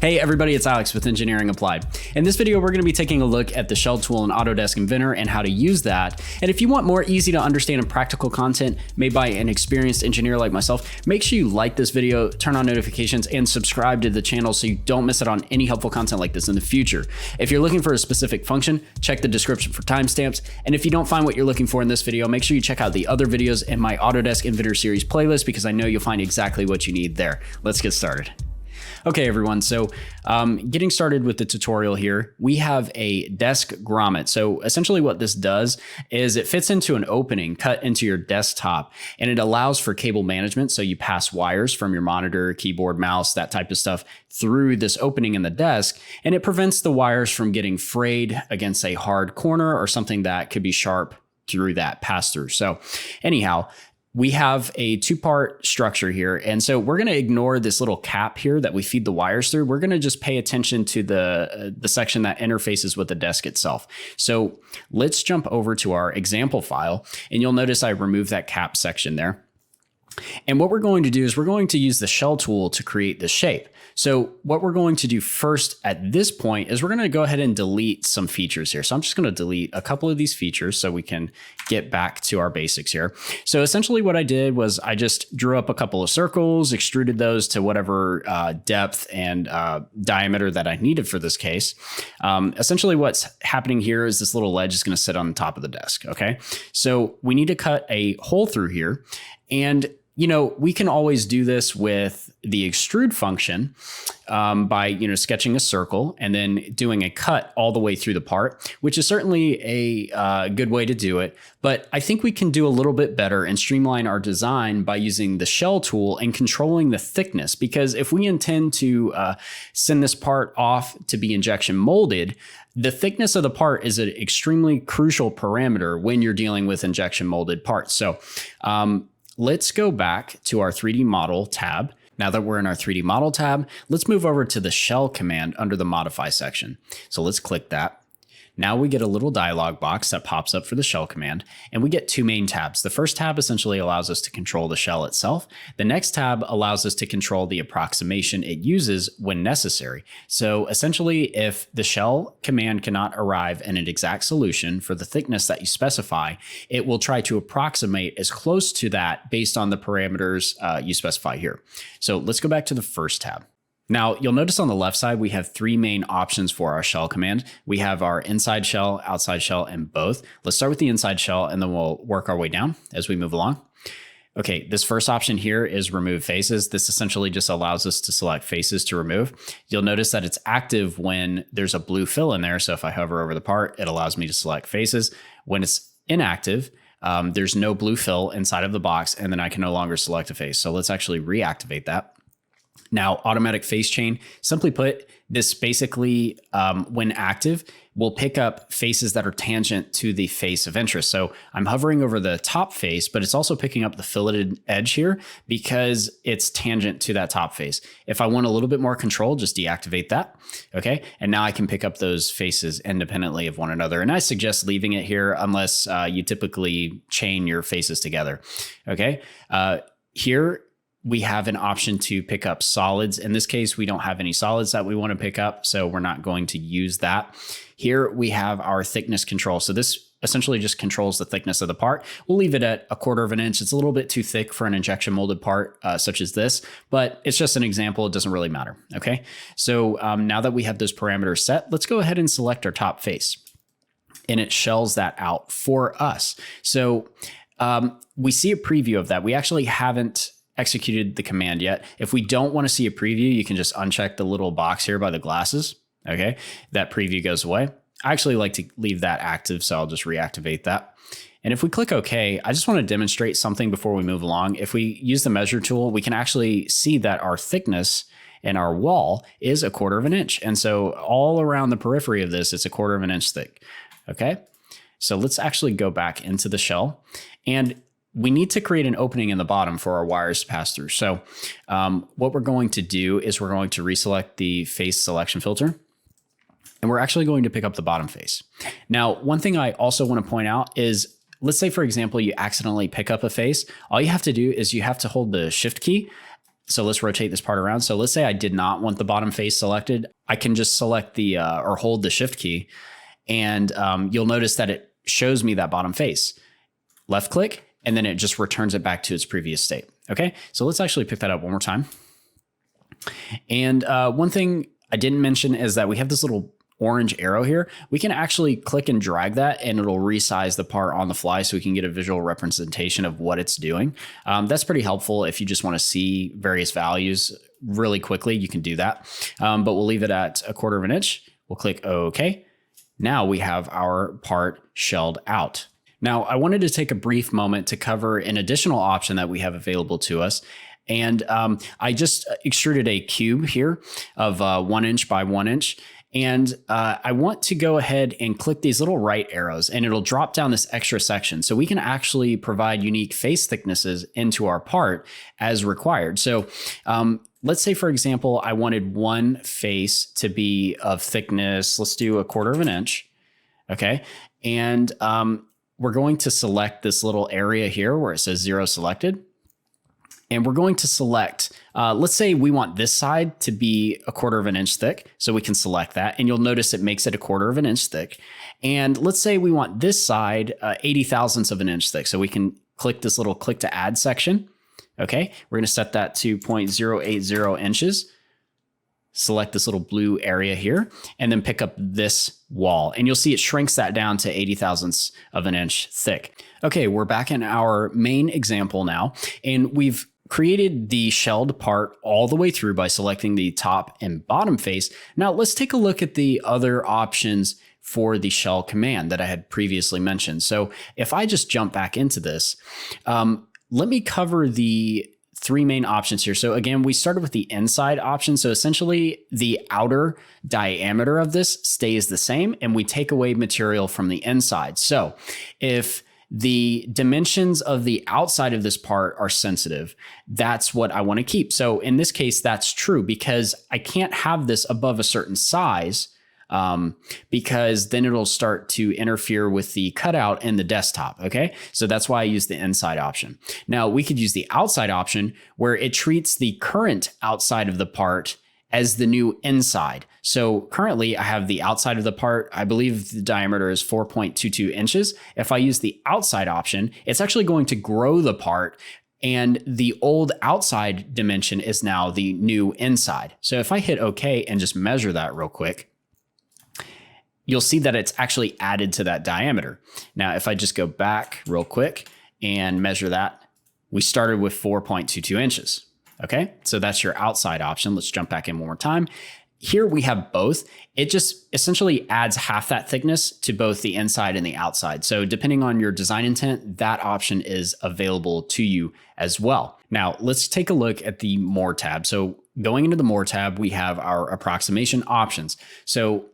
Hey everybody, it's Alex with Engineering Applied. In this video, we're going to be taking a look at the shell tool in Autodesk Inventor and how to use that. And if you want more easy to understand and practical content made by an experienced engineer like myself, make sure you like this video, turn on notifications, and subscribe to the channel so you don't miss out on any helpful content like this in the future. If you're looking for a specific function, check the description for timestamps. And if you don't find what you're looking for in this video, make sure you check out the other videos in my Autodesk Inventor series playlist because I know you'll find exactly what you need there. Let's get started. Okay, everyone, so getting started with the tutorial here, we have a desk grommet. So essentially what this does is it fits into an opening cut into your desktop, and it allows for cable management. So you pass wires from your monitor, keyboard, mouse, that type of stuff through this opening in the desk, and it prevents the wires from getting frayed against a hard corner or something that could be sharp through that pass through. So anyhow, we have a two-part structure here. And so we're going to ignore this little cap here that we feed the wires through. We're going to just pay attention to the section that interfaces with the desk itself. So let's jump over to our example file, and you'll notice I removed that cap section there. And what we're going to do is we're going to use the shell tool to create the shape. So what we're going to do first at this point is we're going to go ahead and delete some features here. So I'm just going to delete a couple of these features so we can get back to our basics here. So essentially what I did was I just drew up a couple of circles, extruded those to whatever depth and diameter that I needed for this case. Essentially what's happening here is this little ledge is going to sit on the top of the desk. Okay, so we need to cut a hole through here. And you know, we can always do this with the extrude function by, sketching a circle and then doing a cut all the way through the part, which is certainly a good way to do it. But I think we can do a little bit better and streamline our design by using the shell tool and controlling the thickness. Because if we intend to send this part off to be injection molded, the thickness of the part is an extremely crucial parameter when you're dealing with injection molded parts. So, let's go back to our 3D model tab. Now that we're in our 3D model tab, let's move over to the shell command under the modify section. So let's click that. Now we get a little dialog box that pops up for the shell command, and we get two main tabs. The first tab essentially allows us to control the shell itself. The next tab allows us to control the approximation it uses when necessary. So essentially, if the shell command cannot arrive at an exact solution for the thickness that you specify, it will try to approximate as close to that based on the parameters you specify here. So let's go back to the first tab. Now, you'll notice on the left side, we have three main options for our shell command. We have our inside shell, outside shell, and both. Let's start with the inside shell, and then we'll work our way down as we move along. Okay, this first option here is remove faces. This essentially just allows us to select faces to remove. You'll notice that it's active when there's a blue fill in there. So if I hover over the part, it allows me to select faces. When it's inactive, there's no blue fill inside of the box, and then I can no longer select a face. So let's actually reactivate that. Now, automatic face chain, simply put, this basically, when active, will pick up faces that are tangent to the face of interest. So I'm hovering over the top face, but it's also picking up the filleted edge here because it's tangent to that top face. If I want a little bit more control, just deactivate that. Okay, and now I can pick up those faces independently of one another. And I suggest leaving it here unless you typically chain your faces together. Okay, here we have an option to pick up solids. In this case, we don't have any solids that we want to pick up, so we're not going to use that. Here we have our thickness control. So this essentially just controls the thickness of the part. We'll leave it at 1/4 of an inch. It's a little bit too thick for an injection molded part such as this, but it's just an example. It doesn't really matter. Okay, so now that we have those parameters set, let's go ahead and select our top face, and it shells that out for us. So we see a preview of that. We actually haven't executed the command yet. If we don't want to see a preview, you can just uncheck the little box here by the glasses. Okay, that preview goes away. I actually like to leave that active, so I'll just reactivate that. And if we click OK, I just want to demonstrate something before we move along. If we use the measure tool, we can actually see that our thickness in our wall is 1/4 of an inch. And so all around the periphery of this, it's 1/4 of an inch thick. Okay, so let's actually go back into the shell, and we need to create an opening in the bottom for our wires to pass through. So what we're going to do is we're going to reselect the face selection filter, and we're actually going to pick up the bottom face. Now, one thing I also want to point out is, let's say, for example, you accidentally pick up a face. All you have to do is you have to hold the shift key So let's rotate this part around. So let's say I did not want the bottom face selected. I can just select the, or hold the shift key, and you'll notice that it shows me that bottom face. Left click, and then it just returns it back to its previous state. Okay, so let's actually pick that up one more time. And one thing I didn't mention is that we have this little orange arrow here. We can actually click and drag that, and it'll resize the part on the fly so we can get a visual representation of what it's doing. That's pretty helpful if you just want to see various values really quickly. You can do that, but we'll leave it at 1/4 of an inch. We'll click OK. Now we have our part shelled out. Now, I wanted to take a brief moment to cover an additional option that we have available to us. And I just extruded a cube here of 1 inch by 1 inch. And I want to go ahead and click these little right arrows, and it'll drop down this extra section. So we can actually provide unique face thicknesses into our part as required. So let's say, for example, I wanted one face to be of thickness, let's do 1/4 of an inch. Okay. And we're going to select this little area here where it says 0 selected. And we're going to select, let's say we want this side to be 1/4 of an inch thick. So we can select that, and you'll notice it makes it 1/4 of an inch thick. And let's say we want this side 80 thousandths of an inch thick. So we can click this little click to add section. Okay, we're going to set that to 0.080 inches. Select this little blue area here, and then pick up this wall. And you'll see it shrinks that down to 80 thousandths of an inch thick. Okay, we're back in our main example now, and we've created the shelled part all the way through by selecting the top and bottom face. Now let's take a look at the other options for the shell command that I had previously mentioned. So if I just jump back into this, let me cover the 3 main options here. So again, we started with the inside option. So essentially the outer diameter of this stays the same, and we take away material from the inside. So if the dimensions of the outside of this part are sensitive, that's what I want to keep. So in this case, that's true because I can't have this above a certain size because then it'll start to interfere with the cutout in the desktop. Okay, so that's why I use the inside option. Now we could use the outside option where it treats the current outside of the part as the new inside. So currently I have the outside of the part, I believe the diameter is 4.22 inches. If I use the outside option, it's actually going to grow the part, and the old outside dimension is now the new inside. So if I hit OK and just measure that real quick, you'll see that it's actually added to that diameter. Now, if I just go back real quick and measure that, we started with 4.22 inches. Okay, so that's your outside option. Let's jump back in one more time. Here we have both. It just essentially adds half that thickness to both the inside and the outside. So depending on your design intent, that option is available to you as well. Now let's take a look at the More tab. So going into the More tab, we have our approximation options. So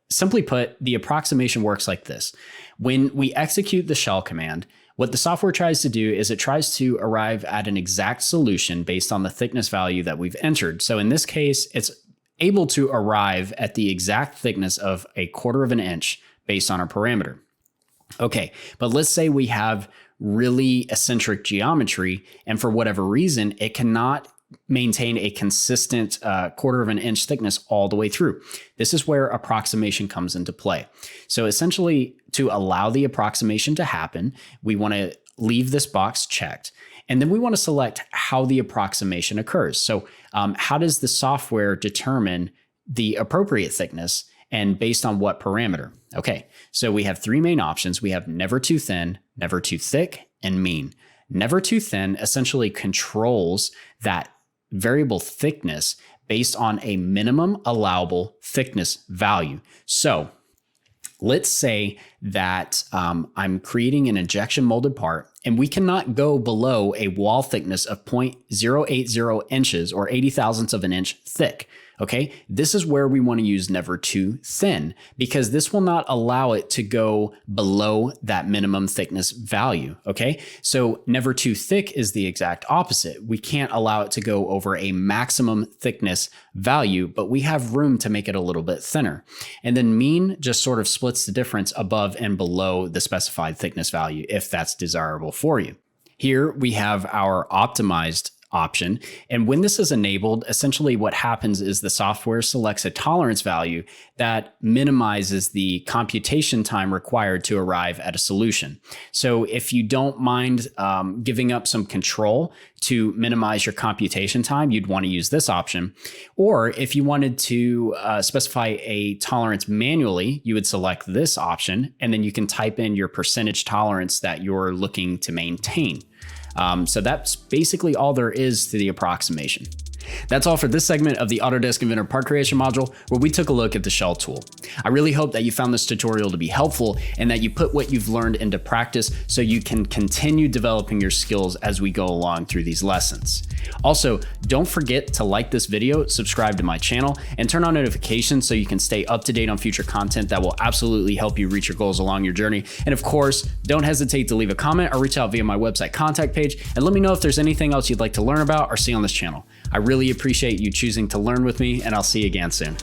simply put, the approximation works like this. When we execute the shell command, what the software tries to do is it tries to arrive at an exact solution based on the thickness value that we've entered. So in this case, it's able to arrive at the exact thickness of 1/4 of an inch based on our parameter. Okay, but let's say we have really eccentric geometry, and for whatever reason, it cannot maintain a consistent 1/4 of an inch thickness all the way through. This is where approximation comes into play. So essentially, to allow the approximation to happen, we want to leave this box checked. And then we want to select how the approximation occurs. So how does the software determine the appropriate thickness and based on what parameter? Okay, so we have 3 main options. We have never too thin, never too thick, and mean. Never too thin essentially controls that variable thickness based on a minimum allowable thickness value. So let's say that I'm creating an injection molded part, and we cannot go below a wall thickness of 0.080 inches or 80 thousandths of an inch thick. Okay, this is where we want to use never too thin, because this will not allow it to go below that minimum thickness value. Okay, so never too thick is the exact opposite. We can't allow it to go over a maximum thickness value, but we have room to make it a little bit thinner. And then mean just sort of splits the difference above and below the specified thickness value if that's desirable for you. Here we have our optimized option. And when this is enabled, essentially what happens is the software selects a tolerance value that minimizes the computation time required to arrive at a solution. So if you don't mind giving up some control to minimize your computation time, you'd want to use this option. Or if you wanted to specify a tolerance manually, you would select this option, and then you can type in your percentage tolerance that you're looking to maintain. So that's basically all there is to the approximation. That's all for this segment of the Autodesk Inventor part creation module, where we took a look at the shell tool. I really hope that you found this tutorial to be helpful and that you put what you've learned into practice so you can continue developing your skills as we go along through these lessons. Also, don't forget to like this video, subscribe to my channel, and turn on notifications so you can stay up to date on future content that will absolutely help you reach your goals along your journey. And of course, don't hesitate to leave a comment or reach out via my website contact page and let me know if there's anything else you'd like to learn about or see on this channel. I really appreciate you choosing to learn with me, and I'll see you again soon.